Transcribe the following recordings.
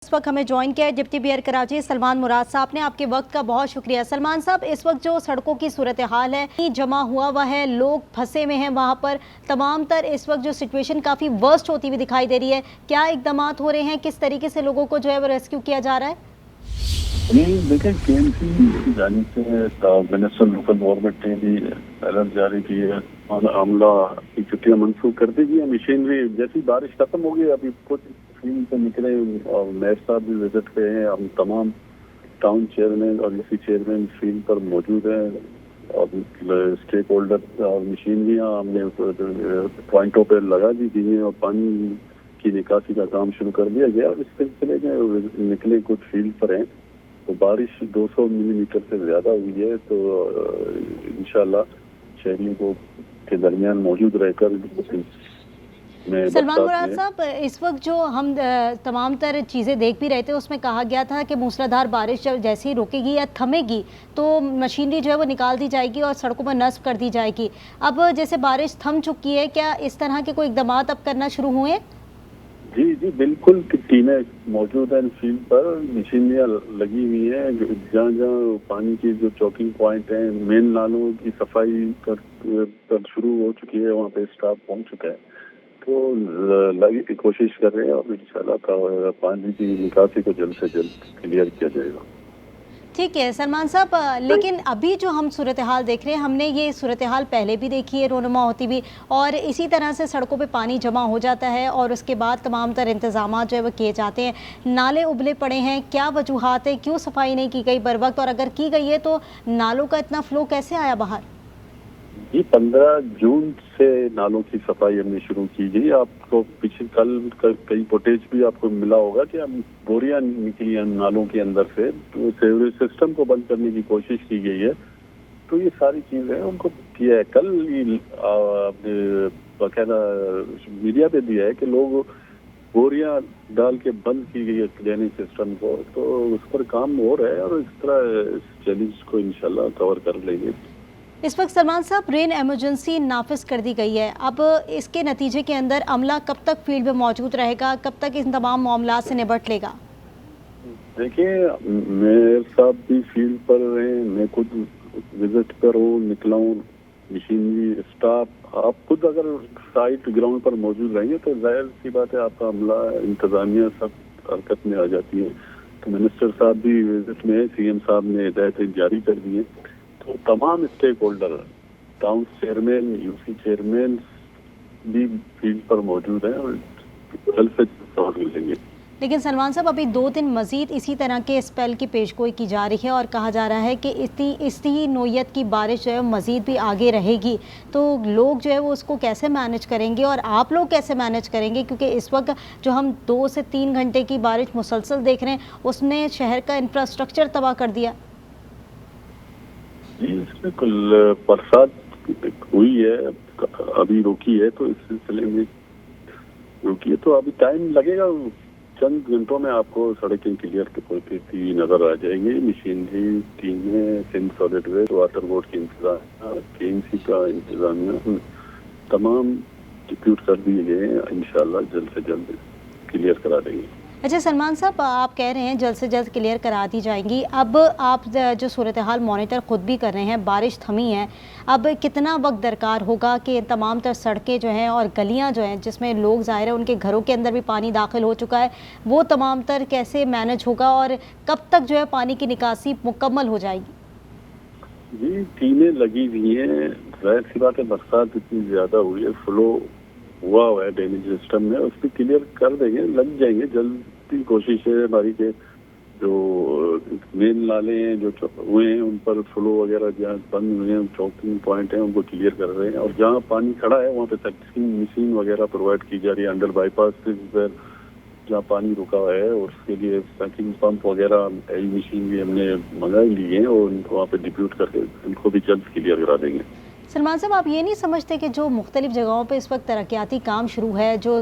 इस वक्त हमें ज्वाइन किया है डिप्टी मेयर कराची सलमान मुराद साहब ने। आपके वक्त का बहुत शुक्रिया। सलमान साहब, इस वक्त जो सड़कों की सूरत हाल है, जमा हुआ है, लोग फंसे में हैं वहाँ पर, तमाम तर इस वक्त जो सिचुएशन काफ़ी वर्स्ट होती हुई दिखाई दे रही है, क्या इक़दामात हो रहे हैं, किस तरीके से लोगों को जो है वो रेस्क्यू किया जा रहा है? देखिए, केएमसी की जानिब से मिनिस्टर लोकल गवर्नमेंट ने भी अलर्ट जारी की है और अमला की छुट्टियाँ मनसूख कर दी गई। मशीनरी जैसी बारिश खत्म हो गई, अभी कुछ फील्ड से निकले और मेयर साहब भी विजिट पे हैं। हम तमाम टाउन चेयरमैन और यूसी चेयरमैन फील्ड पर मौजूद हैं और स्टेक होल्डर और मशीनरियाँ हमने पॉइंटों पर लगा दी गई हैं और पानी की निकासी का काम शुरू कर दिया गया। और इस सिलसिले में निकले कुछ फील्ड पर हैं तो बारिश 200 मिलीमीटर से ज़्यादा हुई है, तो इंशाल्लाह शहरियों को के दरमियान मौजूद रहकर सलमान मुराद साहब, इस वक्त जो हम तमाम तर चीज़ें देख भी रहे थे, उसमें कहा गया था कि मूसलाधार बारिश जब जैसे ही रुकेगी या थमेगी तो मशीनरी जो है वो निकाल दी जाएगी और सड़कों पर नस्ब कर दी जाएगी। अब जैसे बारिश थम चुकी है, क्या इस तरह के कोई इक़दाम अब करना शुरू हुए? जी बिल्कुल, टीमें मौजूद हैं फील्ड पर, मशीनरियाँ लगी हुई हैं। जहाँ जहाँ पानी की जो चौकिंग पॉइंट हैं, मेन नालों की सफाई कर शुरू हो चुकी है, वहाँ पे स्टाफ पहुँच चुका है, तो लगी की कोशिश कर रहे हैं और इंशाल्लाह पानी की निकासी को जल्द से जल्द क्लियर किया जाएगा। ठीक है सलमान साहब, लेकिन अभी जो हम सूरत हाल देख रहे हैं, हमने ये सूरत हाल पहले भी देखी है रोनुमा होती भी, और इसी तरह से सड़कों पे पानी जमा हो जाता है और उसके बाद तमाम तर इंतजाम जो है वो किए जाते हैं। नाले उबले पड़े हैं, क्या वजूहात है, क्यों सफाई नहीं की गई बर वक्त, और अगर की गई है तो नालों का इतना फ्लो कैसे आया बाहर? जी, 15 जून से नालों की सफाई हमने शुरू की गई। आपको पिछले कल कई फुटेज भी आपको मिला होगा कि हम बोरियां निकली हैं नालों के अंदर से, तो सेवरेज सिस्टम को बंद करने की कोशिश की गई है। तो ये सारी चीजें उनको किया है। कल बाकायदा मीडिया पे दिया है कि लोग बोरियां डाल के बंद की गई है ड्रेनेज सिस्टम को, तो उस पर काम हो रहा है और इस तरह इस चैलेंज को इंशाल्लाह कवर कर लेंगे। इस वक्त सलमान साहब, रेन एमरजेंसी नाफिज कर दी गई है। अब इसके नतीजे के अंदर अमला कब तक फील्ड में मौजूद रहेगा, कब तक इन तमाम मामला से निपट लेगा? देखिए, मेयर साहब भी फील्ड पर रहे, मैं खुद विजिट पर हूँ, निकला हूँ, मशीनरी स्टाफ, आप खुद अगर साइट ग्राउंड पर मौजूद रहेंगे तो जाहिर सी बात है आपका अमला इंतजामिया सब हरकत में आ जाती है। तो मिनिस्टर साहब भी विजिट में है, सीएम साहब ने हिदायतें जारी कर दी हैं, तो तमाम stakeholder, town chairman, UC chairman भी फील्ड पर मौजूद हैं और जल्द से जल्द मिलेंगे। लेकिन सलमान साहब, अभी 2 दिन मजीद इसी तरह के स्पेल की पेशगोई की जा रही है और कहा जा रहा है कि इसी नोयत की बारिश जो है मजीद भी आगे रहेगी, तो लोग जो है वो उसको कैसे मैनेज करेंगे और आप लोग कैसे मैनेज करेंगे? क्योंकि इस वक्त जो हम 2 से 3 घंटे की बारिश मुसलसल देख रहे हैं, उसने शहर का इंफ्रास्ट्रक्चर तबाह कर दिया। जी, इसमें कुल बरसात हुई है, अभी रुकी है, तो इस सिलसिले में रुकी है, तो अभी टाइम लगेगा। चंद घंटों में आपको सड़कें क्लियर होती नजर आ जाएंगी। मशीनरी टीमें, Sindh solid waste, water board के इंतजाम, केएमसी का इंतजामिया तमाम डिप्यूट कर दिए गए हैं। इंशाल्लाह जल्द से जल्द क्लियर करा देंगे। अच्छा सलमान साहब, आप कह रहे हैं जल्द से जल्द क्लियर करा दी जाएंगी। अब आप जो सूरत हाल मॉनिटर खुद भी कर रहे हैं, बारिश थमी है, अब कितना वक्त दरकार होगा कि तमाम तर सड़कें जो हैं और गलियां जो हैं जिसमें लोग ज़ाहिर है उनके घरों के अंदर भी पानी दाखिल हो चुका है, वो तमाम तर कैसे मैनेज होगा और कब तक जो है पानी की निकासी मुकम्मल हो जाएगी? जी, टीमें लगी हुई हैं, जाहिर सी बात है बरसात इतनी ज़्यादा हुई है, फ्लो हुआ है ड्रेनेज सिस्टम में, उस पर क्लियर कर देंगे, लग जाएंगे। जल्दी कोशिश है हमारी के जो मेन नाले हैं जो हुए हैं उन पर फ्लो वगैरह जहाँ बंद हुए हैं, चौकिंग पॉइंट हैं, उनको क्लियर कर रहे हैं, और जहाँ पानी खड़ा है वहाँ पे सक्सिंग मशीन वगैरह प्रोवाइड की जा रही है अंडर बाईपास से, जहाँ पानी रुका हुआ है, और उसके लिए सक्सिंग पंप वगैरह नई मशीन भी हमने मंगा ली है और उनको वहाँ पे डिप्यूट करके उनको भी जल्द क्लियर करा देंगे। सलमान साहब, आप ये नहीं समझते कि जो मुख्तलिफ जगहों पे इस वक्त तरक्याती काम शुरू है, जो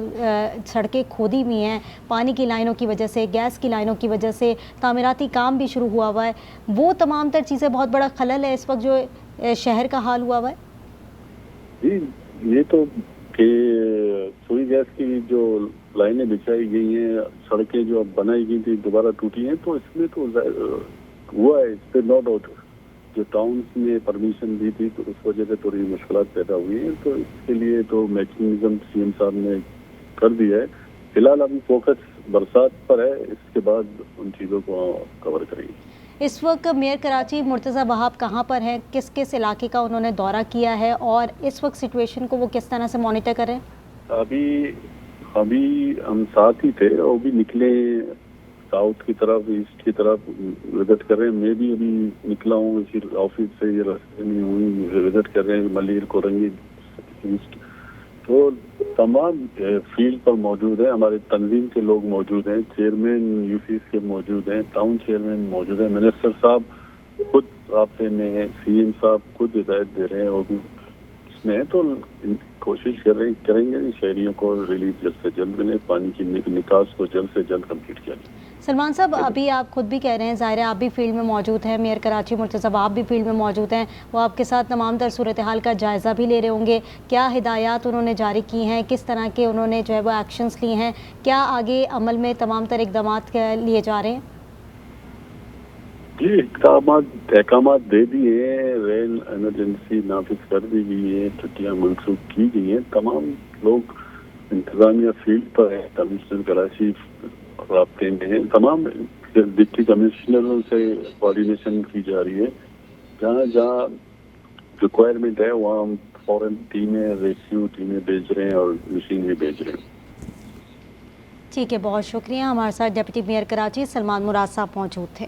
सड़कें खोदी हुई हैं पानी की लाइनों की वजह से, गैस की लाइनों की वजह से, तामीराती काम भी शुरू हुआ हुआ है, वो तमाम तर चीज़ें बहुत बड़ा खलल है इस वक्त जो शहर का हाल हुआ हुआ है? जी, ये तो कि सुई गैस की जो لائنیں بچھائی گئی ہیں, سڑکیں جو اب بنائی گئی تھی دوبارہ ٹوٹی ہیں, تو اس میں تو ہوا ہے, اس پہ نو ڈاؤٹ. جو ٹاؤنس نے پرمیشن دی تھی تو اس وجہ سے تھوڑی مشکلات پیدا ہوئی ہیں, تو اس کے لیے تو میکنزم سی ایم صاحب نے کر دیا ہے. فی الحال ابھی فوکس برسات پر ہے, اس کے بعد ان چیزوں کو کور کریں گے. اس وقت میئر کراچی مرتضی وہاب کہاں پر ہیں, کس کس علاقے کا انہوں نے دورہ کیا ہے, اور اس وقت سچویشن کو وہ کس طرح سے مانیٹر کر رہے ہیں؟ ابھی ہم ساتھ ہی تھے, اور بھی نکلے ساؤتھ کی طرف, ایسٹ کی طرف وزٹ کر رہے ہیں. میں بھی ابھی نکلا ہوں اسی آفس سے, یہ راستے میں ہوں, وزٹ کر رہے ہیں ملیر کورنگی ایسٹ. تو تمام فیلڈ پر موجود ہیں, ہمارے تنظیم کے لوگ موجود ہیں, چیئرمین یو سی کے موجود ہیں, ٹاؤن چیئرمین موجود ہیں, منسٹر صاحب خود رابطے میں ہیں, سی ایم صاحب خود ہدایت دے رہے ہیں, وہ بھی اس میں ہیں. تو کوشش کریں گے شہریوں کو ریلیف جلد سے جلد ملے, پانی کی نکاس کو جلد سے جلد کمپلیٹ کیا جائے. سلمان صاحب, ابھی آپ خود بھی کہہ رہے ہیں, ظاہر ہے آپ بھی فیلڈ میں موجود ہیں, میئر کراچی مرتضی وہاب بھی فیلڈ میں موجود ہیں, وہ آپ کے ساتھ تمام تر صورتحال کا جائزہ بھی لے رہے ہوں گے. کیا ہدایات انہوں نے جاری کی ہیں, کس طرح کے انہوں نے جو ہے وہ ایکشنز لی ہیں, کیا آگے عمل میں تمام تر اقدامات لیے جا رہے ہیں؟ جی, احکامات دے دیے ہیں, ریل ایمرجنسی نافذ کر دی گئی ہے, چھٹیاں منسوخ کی گئی ہیں, تمام لوگ انتظامیہ فیلڈ پر ہے, کمشنر کراچی رابطے میں ہیں, تمام ڈپٹی کمشنروں سے کوآرڈینیشن کی جا رہی ہے. جہاں جہاں ریکوائرمنٹ ہے وہاں ہم فوراً ٹیمیں, ریسکیو ٹیمیں بھیج رہے ہیں اور مشین بھی بھیج رہے ہیں. ٹھیک ہے, بہت شکریہ. ہمارے ساتھ ڈپٹی میئر کراچی سلمان مراد صاحب موجود تھے.